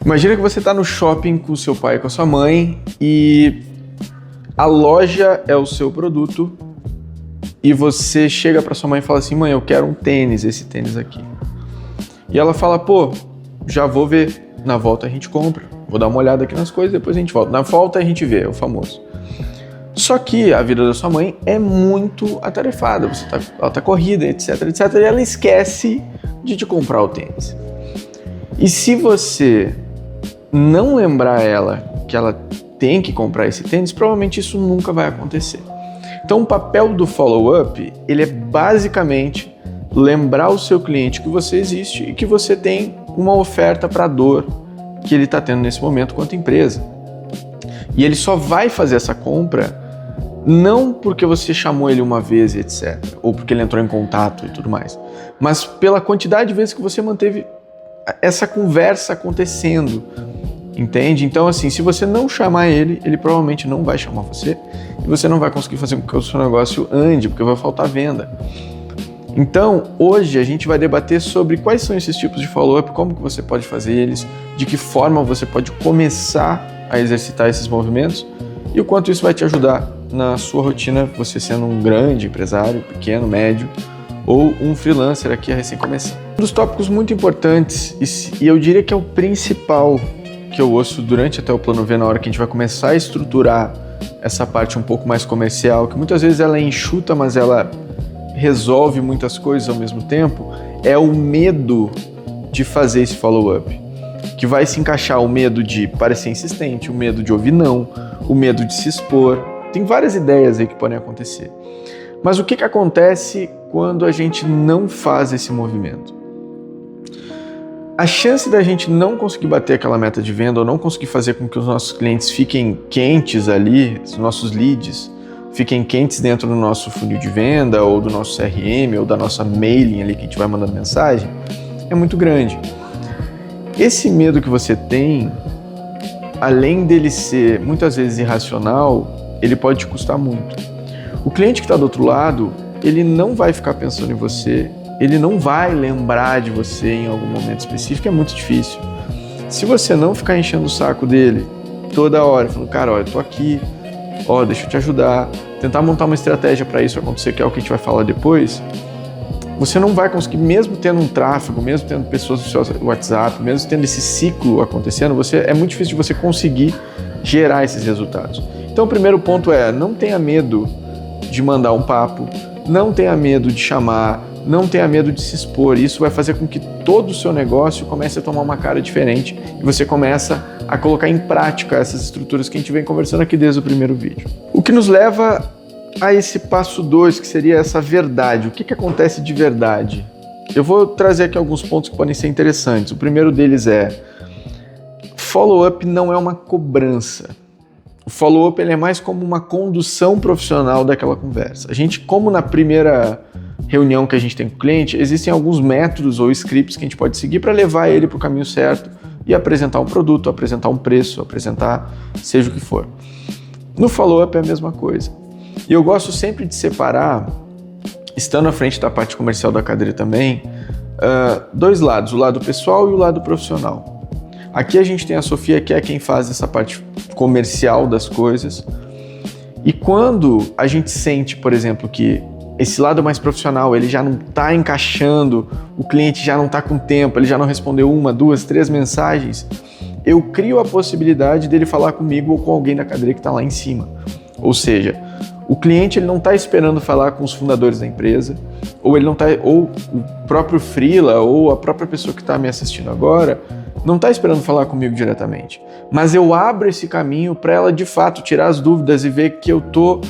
Imagina que você está no shopping com o seu pai e com a sua mãe e a loja é o seu produto e você chega para sua mãe e fala assim: mãe, eu quero um tênis, esse tênis aqui. E ela fala: pô, já vou ver, na volta a gente compra, vou dar uma olhada aqui nas coisas, depois a gente volta. Na volta a gente vê, é o famoso. Só que a vida da sua mãe é muito atarefada, ela tá corrida, etc, etc, e ela esquece de te comprar o tênis. E se você não lembrar ela que ela tem que comprar esse tênis, provavelmente isso nunca vai acontecer. Então o papel do follow-up, ele é basicamente lembrar o seu cliente que você existe e que você tem uma oferta para a dor que ele está tendo nesse momento quanto empresa. E ele só vai fazer essa compra não porque você chamou ele uma vez e etc, ou porque ele entrou em contato e tudo mais, mas pela quantidade de vezes que você manteve essa conversa acontecendo, entende? Então assim, se você não chamar ele, ele provavelmente não vai chamar você e você não vai conseguir fazer com que o seu negócio ande, porque vai faltar venda. Então, hoje a gente vai debater sobre quais são esses tipos de follow-up, como que você pode fazer eles, de que forma você pode começar a exercitar esses movimentos e o quanto isso vai te ajudar na sua rotina, você sendo um grande empresário, pequeno, médio ou um freelancer aqui a recém começando. Um dos tópicos muito importantes, e eu diria que é o principal que eu ouço durante até o plano V, na hora que a gente vai começar a estruturar essa parte um pouco mais comercial, que muitas vezes ela é enxuta, mas ela resolve muitas coisas ao mesmo tempo, é o medo de fazer esse follow-up, que vai se encaixar o medo de parecer insistente, o medo de ouvir não, o medo de se expor. Tem várias ideias aí que podem acontecer. Mas o que acontece quando a gente não faz esse movimento? A chance da gente não conseguir bater aquela meta de venda ou não conseguir fazer com que os nossos clientes fiquem quentes ali, os nossos leads fiquem quentes dentro do nosso funil de venda ou do nosso CRM ou da nossa mailing ali que a gente vai mandando mensagem, é muito grande. Esse medo que você tem, além dele ser muitas vezes irracional, ele pode te custar muito. O cliente que está do outro lado, ele não vai ficar pensando em você, ele não vai lembrar de você em algum momento específico, é muito difícil. Se você não ficar enchendo o saco dele toda hora, falando: cara, olha, eu tô aqui, ó, deixa eu te ajudar, tentar montar uma estratégia para isso acontecer, que é o que a gente vai falar depois, você não vai conseguir, mesmo tendo um tráfego, mesmo tendo pessoas no seu WhatsApp, mesmo tendo esse ciclo acontecendo, é muito difícil de você conseguir gerar esses resultados. Então o primeiro ponto é: não tenha medo de mandar um papo, não tenha medo de chamar, não tenha medo de se expor. Isso vai fazer com que todo o seu negócio comece a tomar uma cara diferente e você começa a colocar em prática essas estruturas que a gente vem conversando aqui desde o primeiro vídeo. O que nos leva a esse passo 2, que seria essa verdade. O que acontece de verdade? Eu vou trazer aqui alguns pontos que podem ser interessantes. O primeiro deles é: follow-up não é uma cobrança. O follow-up ele é mais como uma condução profissional daquela conversa. A gente, como na primeira reunião que a gente tem com o cliente, existem alguns métodos ou scripts que a gente pode seguir para levar ele para o caminho certo e apresentar um produto, apresentar um preço, apresentar seja o que for. No follow-up é a mesma coisa. E eu gosto sempre de separar, estando à frente da parte comercial da cadeira também, dois lados, o lado pessoal e o lado profissional. Aqui a gente tem a Sofia, que é quem faz essa parte comercial das coisas. E quando a gente sente, por exemplo, que esse lado mais profissional, ele já não está encaixando, o cliente já não está com tempo, ele já não respondeu 1, 2, 3 mensagens, eu crio a possibilidade dele falar comigo ou com alguém da cadeira que está lá em cima. Ou seja, o cliente ele não está esperando falar com os fundadores da empresa, ou o próprio freela, ou a própria pessoa que está me assistindo agora, não está esperando falar comigo diretamente. Mas eu abro esse caminho para ela de fato tirar as dúvidas e ver que eu estou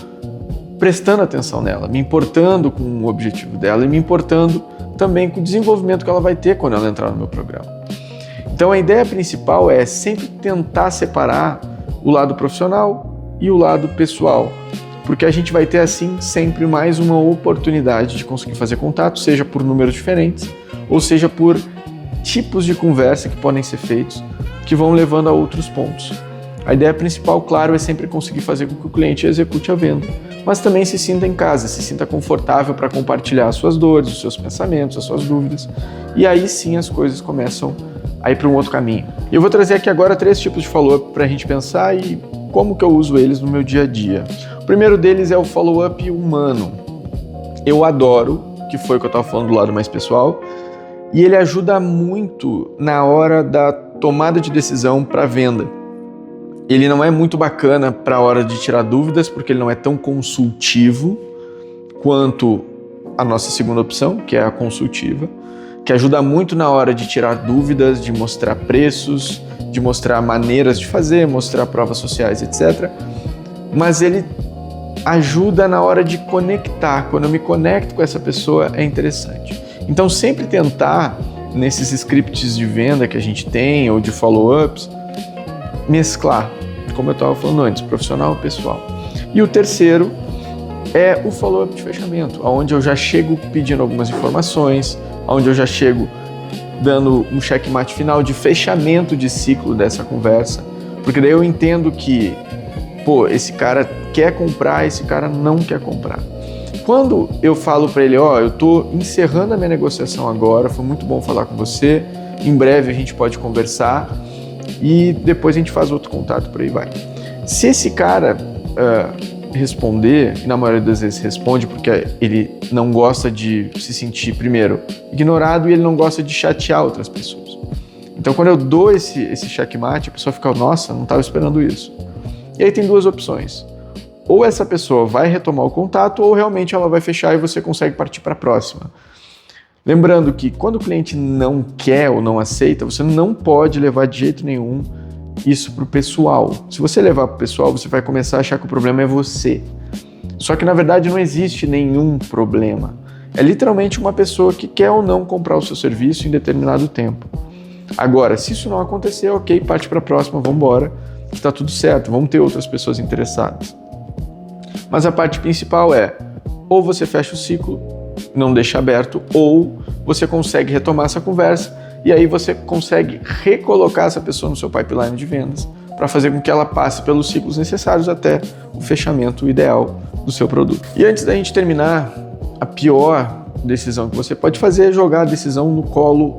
prestando atenção nela, me importando com o objetivo dela e me importando também com o desenvolvimento que ela vai ter quando ela entrar no meu programa. Então a ideia principal é sempre tentar separar o lado profissional e o lado pessoal, porque a gente vai ter assim sempre mais uma oportunidade de conseguir fazer contato, seja por números diferentes ou seja por tipos de conversa que podem ser feitos que vão levando a outros pontos. A ideia principal, claro, é sempre conseguir fazer com que o cliente execute a venda, mas também se sinta em casa, se sinta confortável para compartilhar as suas dores, os seus pensamentos, as suas dúvidas, e aí sim as coisas começam a ir para um outro caminho. E eu vou trazer aqui agora 3 tipos de follow-up para a gente pensar e como que eu uso eles no meu dia a dia. O primeiro deles é o follow-up humano. Eu adoro, que foi o que eu estava falando do lado mais pessoal, e ele ajuda muito na hora da tomada de decisão para venda. Ele não é muito bacana para a hora de tirar dúvidas, porque ele não é tão consultivo quanto a nossa segunda opção, que é a consultiva, que ajuda muito na hora de tirar dúvidas, de mostrar preços, de mostrar maneiras de fazer, mostrar provas sociais, etc. Mas ele ajuda na hora de conectar. Quando eu me conecto com essa pessoa, é interessante. Então, sempre tentar, nesses scripts de venda que a gente tem, ou de follow-ups, mesclar, como eu estava falando antes, profissional e pessoal. E o terceiro é o follow-up de fechamento, onde eu já chego pedindo algumas informações, onde eu já chego dando um checkmate final de fechamento de ciclo dessa conversa, porque daí eu entendo que, esse cara quer comprar, esse cara não quer comprar. Quando eu falo para ele, eu estou encerrando a minha negociação agora, foi muito bom falar com você, em breve a gente pode conversar e depois a gente faz outro contato, por aí vai. Se esse cara responder, e na maioria das vezes responde porque ele não gosta de se sentir, primeiro, ignorado e ele não gosta de chatear outras pessoas. Então, quando eu dou esse checkmate, a pessoa fica, nossa, não estava esperando isso. E aí tem 2 opções. Ou essa pessoa vai retomar o contato ou realmente ela vai fechar e você consegue partir para a próxima. Lembrando que quando o cliente não quer ou não aceita, você não pode levar de jeito nenhum isso para o pessoal. Se você levar para o pessoal, você vai começar a achar que o problema é você. Só que na verdade não existe nenhum problema. É literalmente uma pessoa que quer ou não comprar o seu serviço em determinado tempo. Agora, se isso não acontecer, ok, parte para a próxima, vamos embora, que está tudo certo, vamos ter outras pessoas interessadas. Mas a parte principal é, ou você fecha o ciclo, não deixa aberto, ou você consegue retomar essa conversa e aí você consegue recolocar essa pessoa no seu pipeline de vendas para fazer com que ela passe pelos ciclos necessários até o fechamento ideal do seu produto. E antes da gente terminar, a pior decisão que você pode fazer é jogar a decisão no colo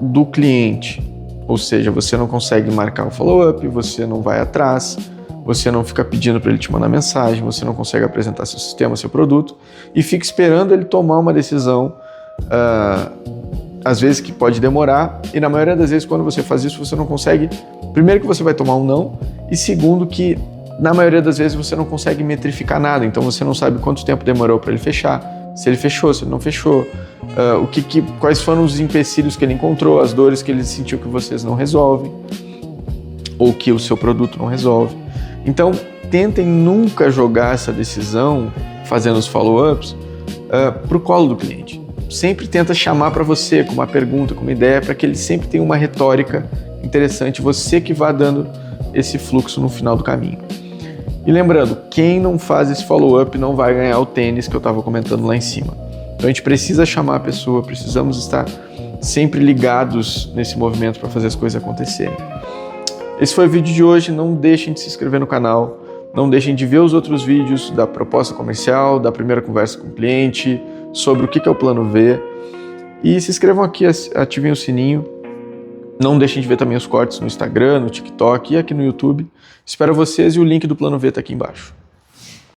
do cliente. Ou seja, você não consegue marcar o follow-up, você não vai atrás, você não fica pedindo para ele te mandar mensagem, você não consegue apresentar seu sistema, seu produto e fica esperando ele tomar uma decisão, às vezes que pode demorar, e na maioria das vezes quando você faz isso você não consegue, primeiro que você vai tomar um não, e segundo que na maioria das vezes você não consegue metrificar nada, então você não sabe quanto tempo demorou para ele fechar, se ele fechou, se ele não fechou, quais foram os empecilhos que ele encontrou, as dores que ele sentiu que vocês não resolvem, ou que o seu produto não resolve. Então, tentem nunca jogar essa decisão, fazendo os follow-ups, para o colo do cliente. Sempre tenta chamar para você com uma pergunta, com uma ideia, para que ele sempre tenha uma retórica interessante, você que vá dando esse fluxo no final do caminho. E lembrando, quem não faz esse follow-up não vai ganhar o tênis que eu estava comentando lá em cima. Então a gente precisa chamar a pessoa, precisamos estar sempre ligados nesse movimento para fazer as coisas acontecerem. Esse foi o vídeo de hoje, não deixem de se inscrever no canal, não deixem de ver os outros vídeos da proposta comercial, da primeira conversa com o cliente, sobre o que é o Plano V. E se inscrevam aqui, ativem o sininho. Não deixem de ver também os cortes no Instagram, no TikTok e aqui no YouTube. Espero vocês e o link do Plano V está aqui embaixo.